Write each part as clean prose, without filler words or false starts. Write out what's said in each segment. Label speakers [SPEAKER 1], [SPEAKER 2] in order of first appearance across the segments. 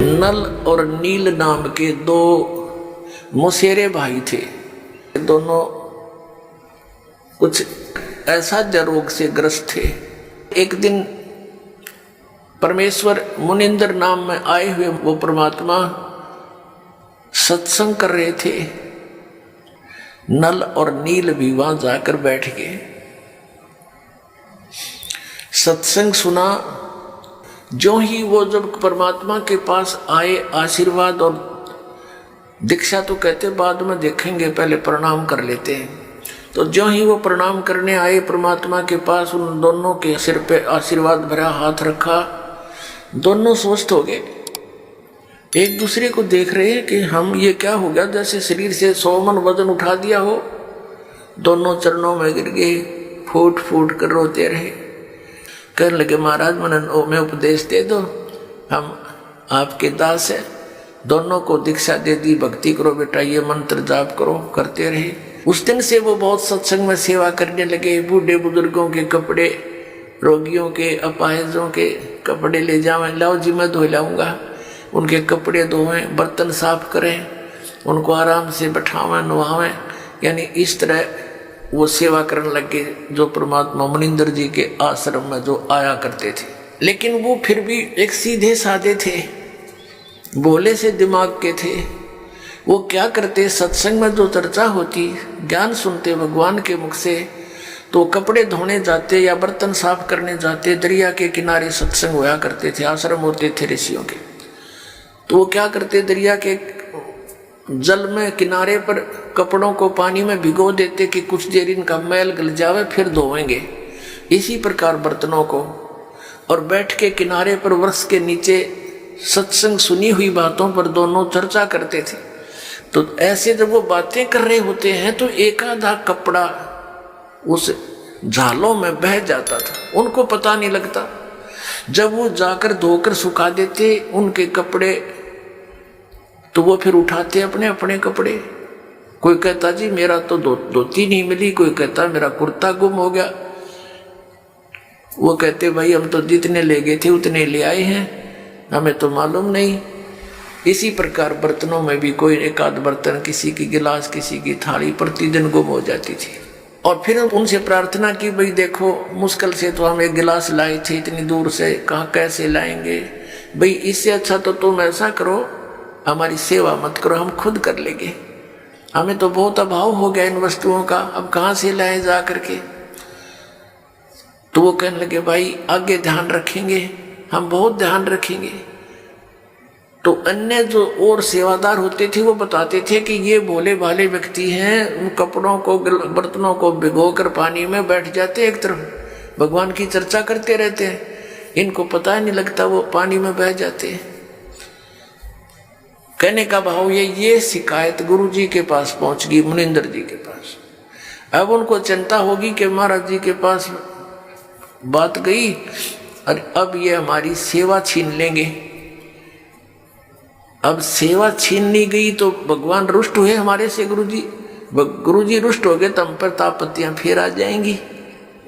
[SPEAKER 1] नल और नील नाम के दो मौसेरे भाई थे। दोनों कुछ असाध्य रोग से ग्रस्त थे। एक दिन परमेश्वर मुनिंद्र नाम में आए हुए वो परमात्मा सत्संग कर रहे थे। नल और नील भी वहां जाकर बैठ गए, सत्संग सुना। जो ही वो जब परमात्मा के पास आए, आशीर्वाद और दीक्षा तो कहते बाद में देखेंगे, पहले प्रणाम कर लेते हैं। तो जो ही वो प्रणाम करने आए परमात्मा के पास, उन दोनों के सिर पे आशीर्वाद भरा हाथ रखा, दोनों स्वस्थ हो गए। एक दूसरे को देख रहे हैं कि हम ये क्या हो गया, जैसे शरीर से 100 मन वजन उठा दिया हो। दोनों चरणों में गिर गए, फूट फूट कर रोते रहे। कहने लगे महाराज मैं उपदेश दे दो, हम आपके दास है। दोनों को दीक्षा दे दी, भक्ति करो बेटा, ये मंत्र जाप करो। करते रहे। उस दिन से वो बहुत सत्संग में सेवा करने लगे। बूढ़े बुजुर्गों के कपड़े, रोगियों के, अपाहिजों के कपड़े ले जावें, लाओ जी मैं धो लाऊंगा। उनके कपड़े धोएं, बर्तन साफ करें, उनको आराम से बैठावें, नवावें। यानी इस तरह वो सेवा करने लगे, जो परमात्मा मुनिंद्र जी के आश्रम में जो आया करते थे। लेकिन वो फिर भी एक सीधे साधे थे, भोले से दिमाग के थे। वो क्या करते, सत्संग में जो चर्चा होती, ज्ञान सुनते भगवान के मुख से, तो कपड़े धोने जाते या बर्तन साफ करने जाते। दरिया के किनारे सत्संग होया करते थे, आश्रम होते थे ऋषियों के। तो वो क्या करते, दरिया के जल में किनारे पर कपड़ों को पानी में भिगो देते कि कुछ देर इनका मैल गल जावे, फिर धोएंगे। इसी प्रकार बर्तनों को, और बैठ के किनारे पर वृक्ष के नीचे सत्संग सुनी हुई बातों पर दोनों चर्चा करते थे। तो ऐसे जब वो बातें कर रहे होते हैं तो एकाधा कपड़ा उस झालों में बह जाता था, उनको पता नहीं लगता। जब वो जाकर धोकर सुखा देते उनके कपड़े, तो वो फिर उठाते अपने अपने कपड़े। कोई कहता जी मेरा तो धोती नहीं मिली, कोई कहता मेरा कुर्ता गुम हो गया। वो कहते भाई हम तो जितने ले गए थे उतने ले आए हैं, हमें तो मालूम नहीं। इसी प्रकार बर्तनों में भी कोई एक आध बर्तन, किसी की गिलास, किसी की थाली प्रतिदिन गुम हो जाती थी। और फिर उनसे प्रार्थना की, भाई देखो मुश्किल से तो हम एक गिलास लाए थे, इतनी दूर से कहाँ कैसे लाएंगे। भाई इससे अच्छा तो तुम ऐसा करो, हमारी सेवा मत करो, हम खुद कर लेंगे। हमें तो बहुत अभाव हो गया इन वस्तुओं का, अब कहाँ से लाए जा करके। तो वो कहने लगे भाई आगे ध्यान रखेंगे, हम बहुत ध्यान रखेंगे। तो अन्य जो और सेवादार होते थे वो बताते थे कि ये भोले भाले व्यक्ति हैं, उन कपड़ों को, बर्तनों को भिगोकर पानी में बैठ जाते, एक तरफ भगवान की चर्चा करते रहते हैं, इनको पता नहीं लगता वो पानी में बह जाते हैं। कहने का भाव ये शिकायत गुरु जी के पास पहुंच गई, मुनिंद्र जी के पास। अब उनको चिंता होगी कि महाराज जी के पास बात गई और अब ये हमारी सेवा छीन लेंगे। अब सेवा छीन ली गई तो भगवान रुष्ट हुए हमारे से। गुरु जी रुष्ट हो गए तो हम पर तापत्तियां फिर आ जाएंगी।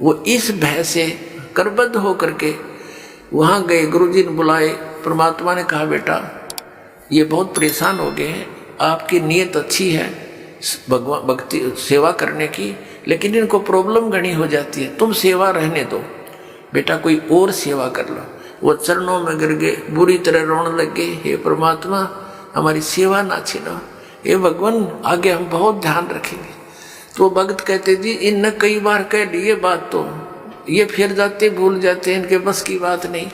[SPEAKER 1] वो इस भय से करबद्ध होकर के वहां गए, गुरु जी ने बुलाए। परमात्मा ने कहा बेटा ये बहुत परेशान हो गए हैं, आपकी नीयत अच्छी है भगवान भक्ति सेवा करने की, लेकिन इनको प्रॉब्लम घनी हो जाती है, तुम सेवा रहने दो बेटा, कोई और सेवा कर लो। वो चरणों में गिर गए, बुरी तरह रोने लग गए, हे परमात्मा हमारी सेवा ना छीनो, हे भगवान आगे हम बहुत ध्यान रखेंगे। तो भक्त कहते जी इनने कई बार कह ली ये बात, तो ये फिर जाते भूल जाते, इनके बस की बात नहीं।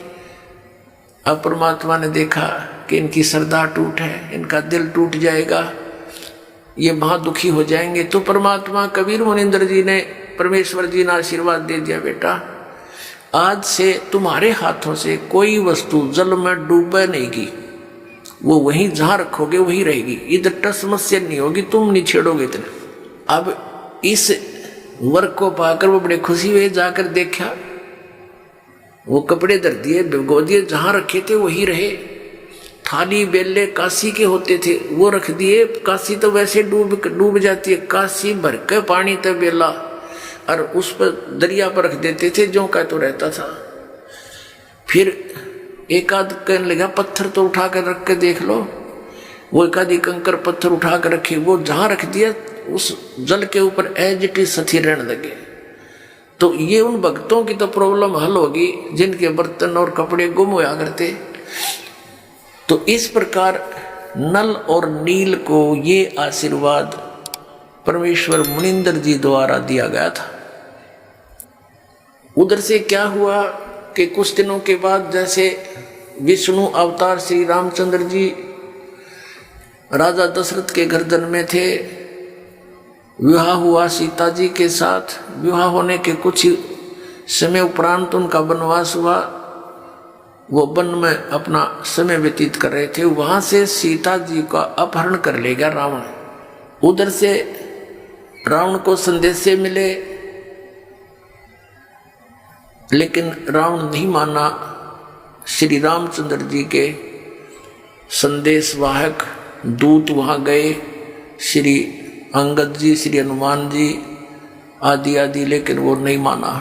[SPEAKER 1] अब परमात्मा ने देखा कि इनकी श्रद्धा टूट है, इनका दिल टूट जाएगा, ये महा दुखी हो जाएंगे। तो परमात्मा कबीर मुनिंद्र जी ने, परमेश्वर जी ने आशीर्वाद दे दिया, बेटा आज से तुम्हारे हाथों से कोई वस्तु जल में डूबे नहीं की, वो वहीं जहां रखोगे वहीं रहेगी, इधर टस समस्या नहीं होगी, तुम नहीं छेड़ोगे इतने। अब इस वर्क को पाकर वो बड़े खुशी हुए, जाकर देखा वो कपड़े धर दिए, भिगो दिए, जहां रखे थे वही रहे। थाली बेले काशी के होते थे वो रख दिए, काशी तो वैसे डूब जाती है, काशी भर के पानी तो बेला, और उस पर दरिया पर रख देते थे, जो का तो रहता था। फिर एक आध कहने लगा पत्थर तो उठा कर रख के देख लो। वो एक आधी कंकर पत्थर उठा कर रखी, वो जहां रख दिया उस जल के ऊपर एज इट इज स्थिर रहने लगे। तो ये उन भक्तों की तो प्रॉब्लम हल होगी जिनके बर्तन और कपड़े गुम होया करते। तो इस प्रकार नल और नील को ये आशीर्वाद परमेश्वर मुनिंदर जी द्वारा दिया गया था। उधर से क्या हुआ कि कुछ दिनों के बाद जैसे विष्णु अवतार श्री रामचंद्र जी राजा दशरथ के गर्दन में थे, विवाह हुआ सीता जी के साथ। विवाह होने के कुछ ही समय उपरांत उनका वनवास हुआ। वो वन में अपना समय व्यतीत कर रहे थे, वहां से सीता जी का अपहरण कर ले गया रावण। उधर से रावण को संदेशे मिले, लेकिन रावण नहीं माना। श्री रामचंद्र जी के संदेशवाहक दूत वहां गए, श्री अंगद जी, श्री हनुमान जी आदि आदि, लेकिन वो नहीं माना।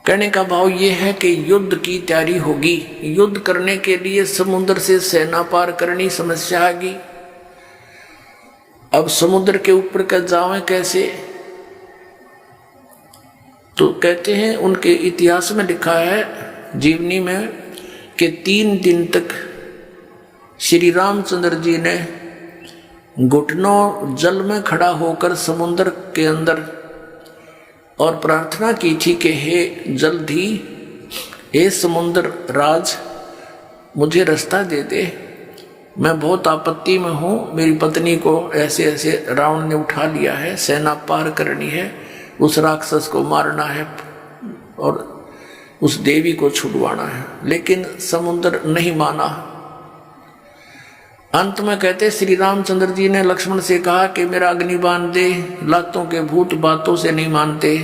[SPEAKER 1] कहने का भाव ये है कि युद्ध की तैयारी होगी। युद्ध करने के लिए समुद्र से सेना पार करनी समस्या आएगी। अब समुद्र के ऊपर का जावें कैसे? तो कहते हैं उनके इतिहास में लिखा है जीवनी में कि 3 दिन तक श्री रामचंद्र जी ने घुटनों जल में खड़ा होकर समुद्र के अंदर और प्रार्थना की थी कि हे जल्दी, हे समुद्र राज, मुझे रास्ता दे दे, मैं बहुत आपत्ति में हूँ। मेरी पत्नी को ऐसे ऐसे रावण ने उठा लिया है, सेना पार करनी है, उस राक्षस को मारना है और उस देवी को छुड़वाना है। लेकिन समुद्र नहीं माना। अंत में कहते श्री रामचंद्र जी ने लक्ष्मण से कहा कि मेरा अग्नि बांध दे, लातों के भूत बातों से नहीं मानते।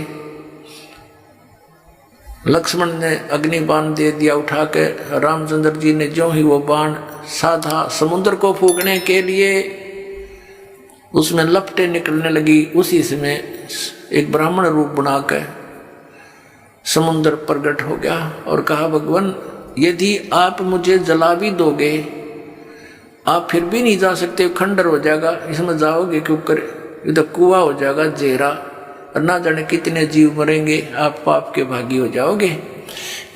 [SPEAKER 1] लक्ष्मण ने अग्नि बाण दे दिया उठा के। रामचंद्र जी ने जो ही वो बाण साधा समुद्र को फूकने के लिए, उसमें लपटें निकलने लगी। उसी समय एक ब्राह्मण रूप बना के समुद्र प्रकट हो गया और कहा, भगवान यदि आप मुझे जला भी दोगे, आप फिर भी नहीं जा सकते, खंडर हो जाएगा, इसमें जाओगे क्यों कर, इधर कुआं हो जाएगा जेरा, और ना जाने कितने जीव मरेंगे, आप पाप के भागी हो जाओगे।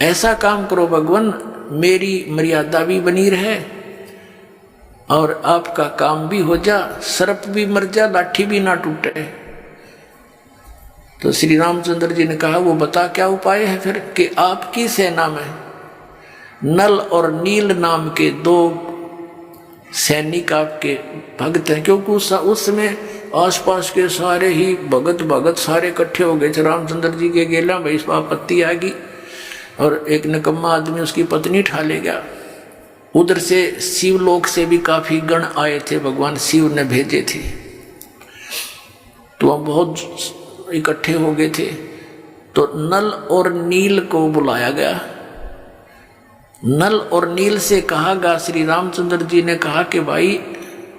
[SPEAKER 1] ऐसा काम करो भगवान, मेरी मर्यादा भी बनी रहे और आपका काम भी हो जा, सर्प भी मर जा, लाठी भी ना टूटे। तो श्री रामचंद्र जी ने कहा, वो बता क्या उपाय है फिर? कि आपकी सेना में नल और नील नाम के 2 सैनिक आपके भक्त हैं। क्योंकि उस समय आसपास के सारे ही भगत सारे इकट्ठे हो गए थे रामचंद्र जी के गेला में। इस आपत्ति आ गई और एक निकम्मा आदमी उसकी पत्नी ठा ले गया। उधर से शिवलोक से भी काफी गण आए थे, भगवान शिव ने भेजे थे, तो हम बहुत इकट्ठे हो गए थे। तो नल और नील को बुलाया गया। नल और नील से कहा गया, श्री रामचंद्र जी ने कहा कि भाई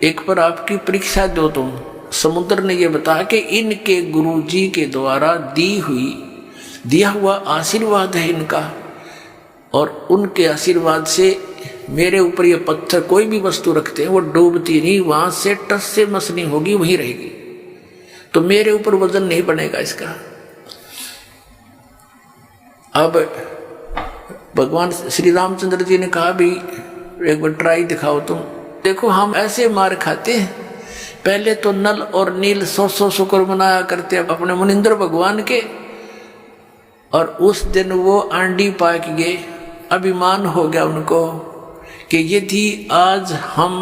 [SPEAKER 1] एक पर आपकी परीक्षा दो तुम। समुद्र ने यह बताया कि इनके गुरु जी के द्वारा दिया हुआ आशीर्वाद है इनका, और उनके आशीर्वाद से मेरे ऊपर ये पत्थर कोई भी वस्तु रखते हैं वो डूबती नहीं, वहां से टस से मसनी होगी, वहीं रहेगी, तो मेरे ऊपर वजन नहीं बनेगा इसका। अब भगवान श्री रामचंद्र जी ने कहा, भी एक बार ट्राई दिखाओ तुम। देखो हम ऐसे मार खाते हैं, पहले तो नल और नील 100 शुक्र मनाया करते अपने मुनिंद्र भगवान के, और उस दिन वो आंडी पाक गए। अभिमान हो गया उनको कि यदि आज हम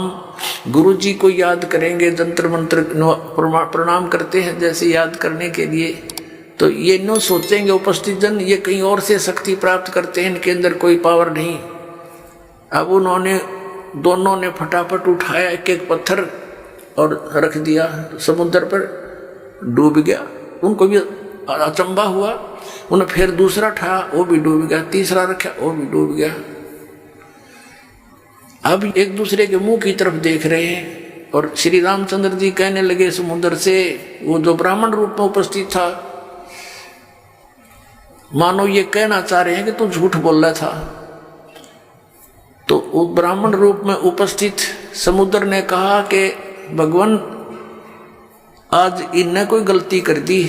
[SPEAKER 1] गुरु जी को याद करेंगे, जंतर मंत्र प्रणाम करते हैं जैसे याद करने के लिए, तो ये न सोचेंगे उपस्थित जन ये कहीं और से शक्ति प्राप्त करते हैं, इनके अंदर कोई पावर नहीं। अब उन्होंने दोनों ने फटाफट उठाया एक एक पत्थर और रख दिया समुद्र पर, डूब गया। उनको भी अचंबा हुआ, उन्हें फिर दूसरा उठाया, वो भी डूब गया, तीसरा रखा, वो भी डूब गया। अब एक दूसरे के मुंह की तरफ देख रहे हैं और श्री रामचंद्र जी कहने लगे समुद्र से, वो जो ब्राह्मण रूप में उपस्थित था, मानो ये कहना चाह रहे हैं कि तू झूठ बोल रहा था। तो ब्राह्मण रूप में उपस्थित समुद्र ने कहा कि भगवान, आज इनने कोई गलती कर दी,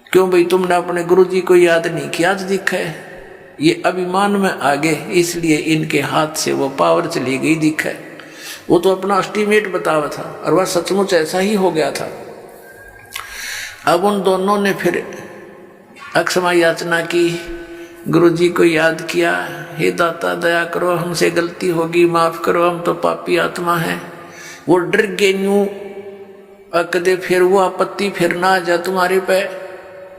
[SPEAKER 1] क्यों भाई तुमने अपने गुरु जी को याद नहीं किया, आज दिखा है ये अभिमान में आ गए, इसलिए इनके हाथ से वो पावर चली गई, दिखा है। वो तो अपना एस्टीमेट बतावा था और वह सचमुच ऐसा ही हो गया था। अब उन दोनों ने फिर अक्षमा याचना की, गुरु जी को याद किया, हे दाता दया करो, हमसे गलती होगी, माफ करो, हम तो पापी आत्मा हैं। वो डर गए यूं कदे फिर वो आपत्ति फिर ना आ जा तुम्हारे पे,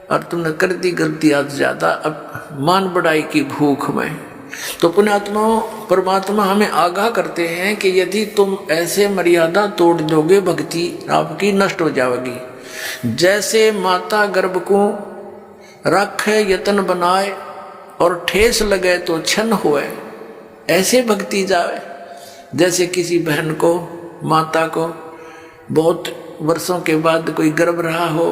[SPEAKER 1] और तुमने कर दी गलती आज ज्यादा, अब मान बढ़ाई की भूख में। तो पुण्यात्माओं, परमात्मा हमें आगाह करते हैं कि यदि तुम ऐसे मर्यादा तोड़ दोगे, भक्ति आपकी नष्ट हो जाएगी। जैसे माता गर्भ को रखे यतन बनाए और ठेस लगे तो छन होए, ऐसे भक्ति जावे। जैसे किसी बहन को, माता को बहुत वर्षों के बाद कोई गर्भ रहा हो,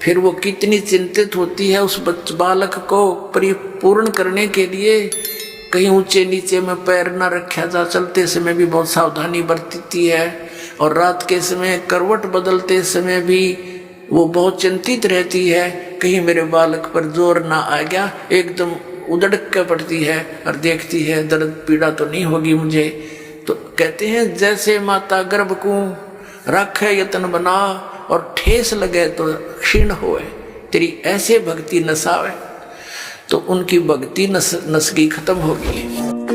[SPEAKER 1] फिर वो कितनी चिंतित होती है उस बालक को परिपूर्ण करने के लिए, कहीं ऊंचे नीचे में पैर न रखा जा, चलते समय भी बहुत सावधानी बरतती है, और रात के समय करवट बदलते समय भी वो बहुत चिंतित रहती है, कहीं मेरे बालक पर जोर ना आ गया, एकदम उधड़क के पड़ती है और देखती है दर्द पीड़ा तो नहीं होगी मुझे। तो कहते हैं जैसे माता गर्भ को रखे यतन बना और ठेस लगे तो क्षीण होए, तेरी ऐसे भक्ति नसावे, तो उनकी भक्ति नसगी खत्म होगी।